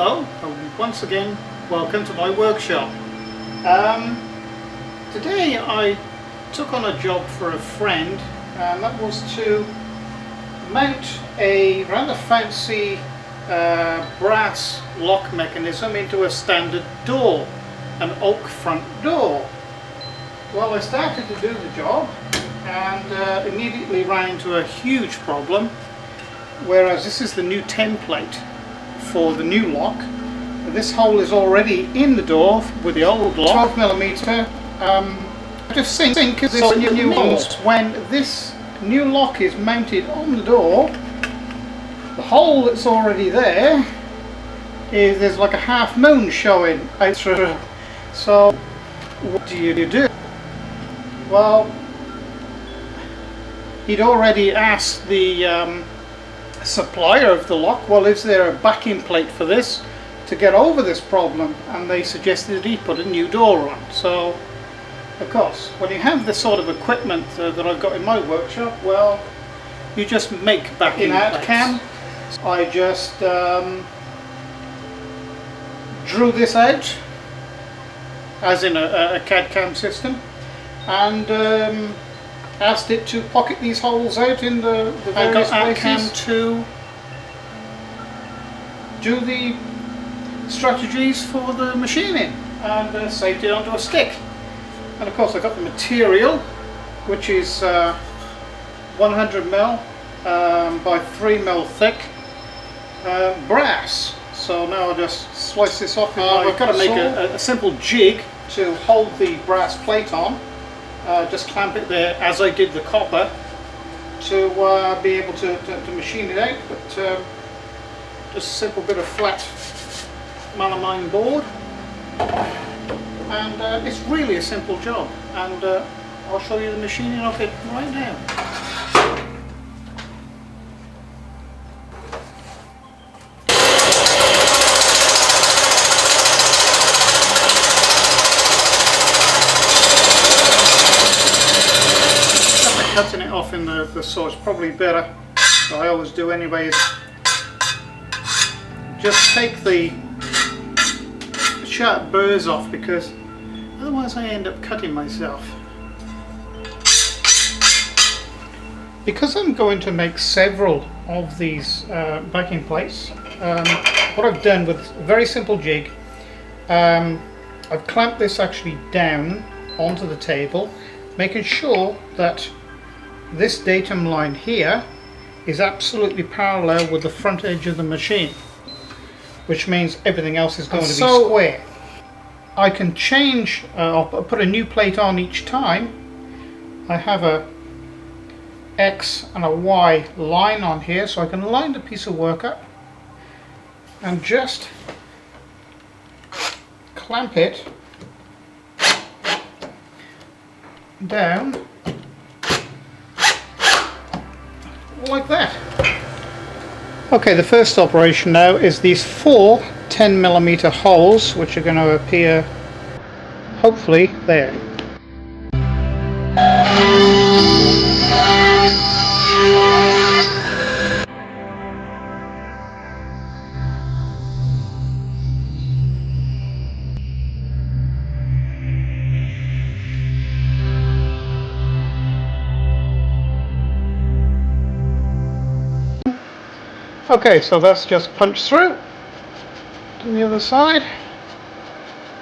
Hello, and once again welcome to my workshop. Today I took on a job for a friend, and that was to mount a rather fancy brass lock mechanism into a standard door, an oak front door. Well, I started to do the job and immediately ran into a huge problem, whereas this is the new template for the new lock. This hole is already in the door with the old lock, 12mm. Just think of this new one. When this new lock is mounted on the door, the hole that's already there there's like a half moon showing out through. So what do you do? Well, he'd already asked the supplier of the lock, well, is there a backing plate for this to get over this problem? And they suggested he put a new door on. So of course, when you have this sort of equipment that I've got in my workshop, well, you just make backing plates. In ArtCAM, I just drew this out as in a CAD-CAM system, and asked it to pocket these holes out in the various places. ArtCAM to do the strategies for the machining, and saved it onto a stick. And of course I got the material, which is 100mm by 3mm thick brass. So now I just slice this off. I've got to make a simple jig to hold the brass plate on. Just clamp it there as I did the copper to be able to machine it out. But just a simple bit of flat melamine board, and it's really a simple job, and I'll show you the machining of it right now. Cutting it off in the saw is probably better, so I always do anyway, is just take the sharp burrs off, because otherwise I end up cutting myself. Because I'm going to make several of these backing plates, what I've done with a very simple jig, I've clamped this actually down onto the table, making sure that this datum line here is absolutely parallel with the front edge of the machine, which means everything else is going to be square. I can change, I'll put a new plate on each time. I have a X and a Y line on here, so I can line the piece of work up and just clamp it down like that. Okay, the first operation now is these 4 10mm holes, which are going to appear hopefully there. Okay, so that's just punched through to the other side.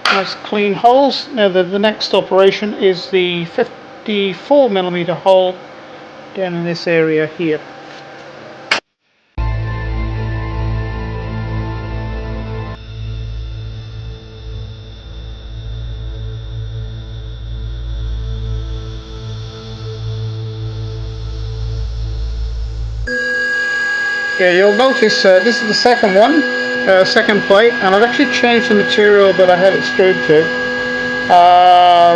Nice clean holes. Now the next operation is the 54mm hole down in this area here. Yeah, you'll notice this is the second one, second plate, and I've actually changed the material that I had it screwed to.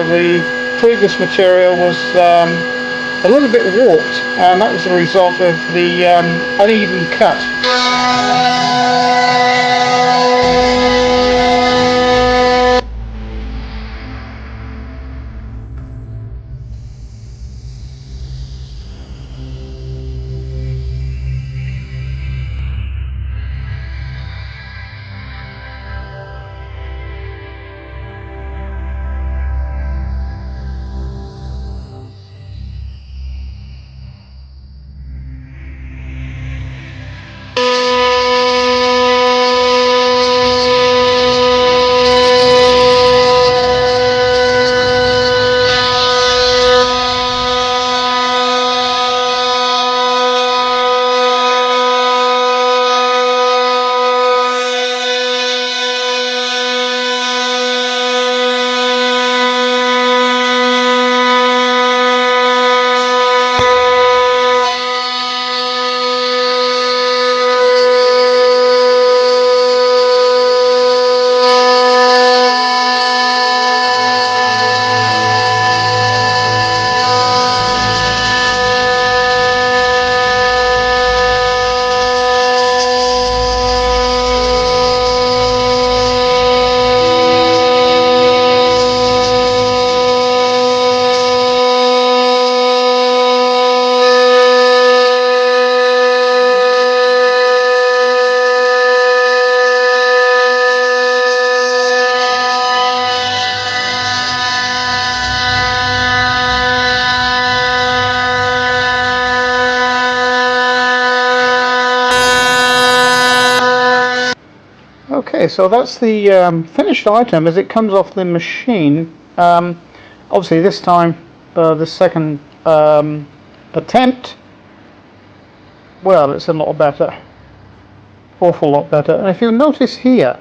The previous material was a little bit warped, and that was the result of the uneven cut. Okay, so that's the finished item as it comes off the machine. Obviously this time, the second attempt, well, it's a lot better. Awful lot better. And if you notice here,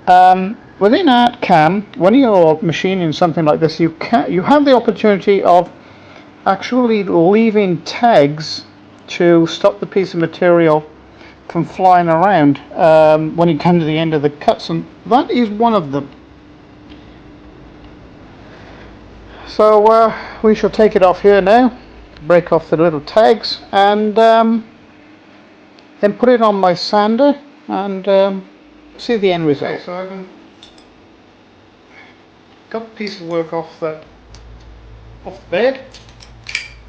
within ArtCAM, when you're machining something like this, you have the opportunity of actually leaving tags to stop the piece of material from flying around when you come to the end of the cuts, and that is one of them. So we shall take it off here now, break off the little tags, and then put it on my sander and see the end result. Okay, so I've got a piece of work off the bed.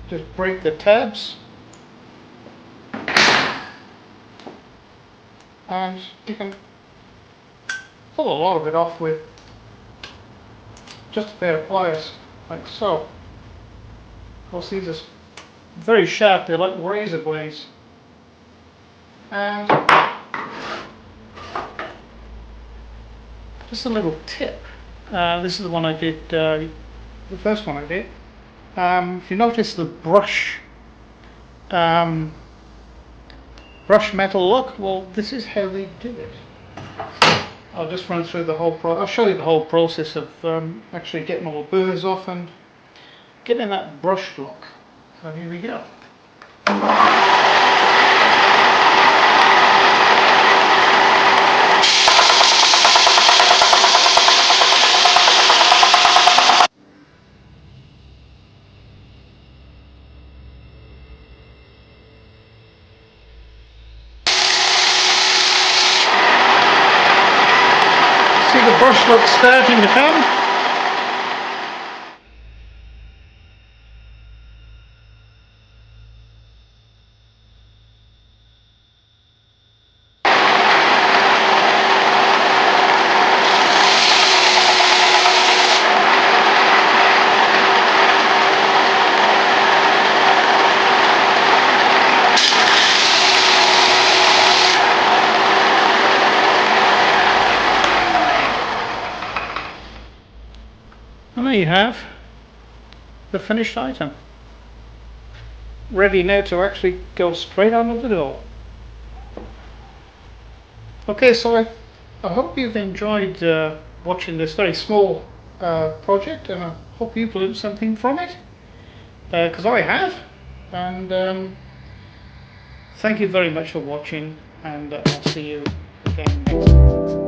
Just break the tabs, and you can pull a lot of it off with just a pair of pliers, like so. Of course, these are very sharp, they're like razor blades. And just a little tip. This is the one I did, the first one I did. If you notice the brush metal look, well, this is how they do it. I'll just run through the whole I'll show you the whole process of actually getting all the burrs off and getting that brush look. So here we go. See the brush look starting to come. And there you have the finished item, ready now to actually go straight out of the door. Okay, so I hope you've enjoyed watching this very small project, and I hope you've learned something from it, because I have. And thank you very much for watching, and I'll see you again next time.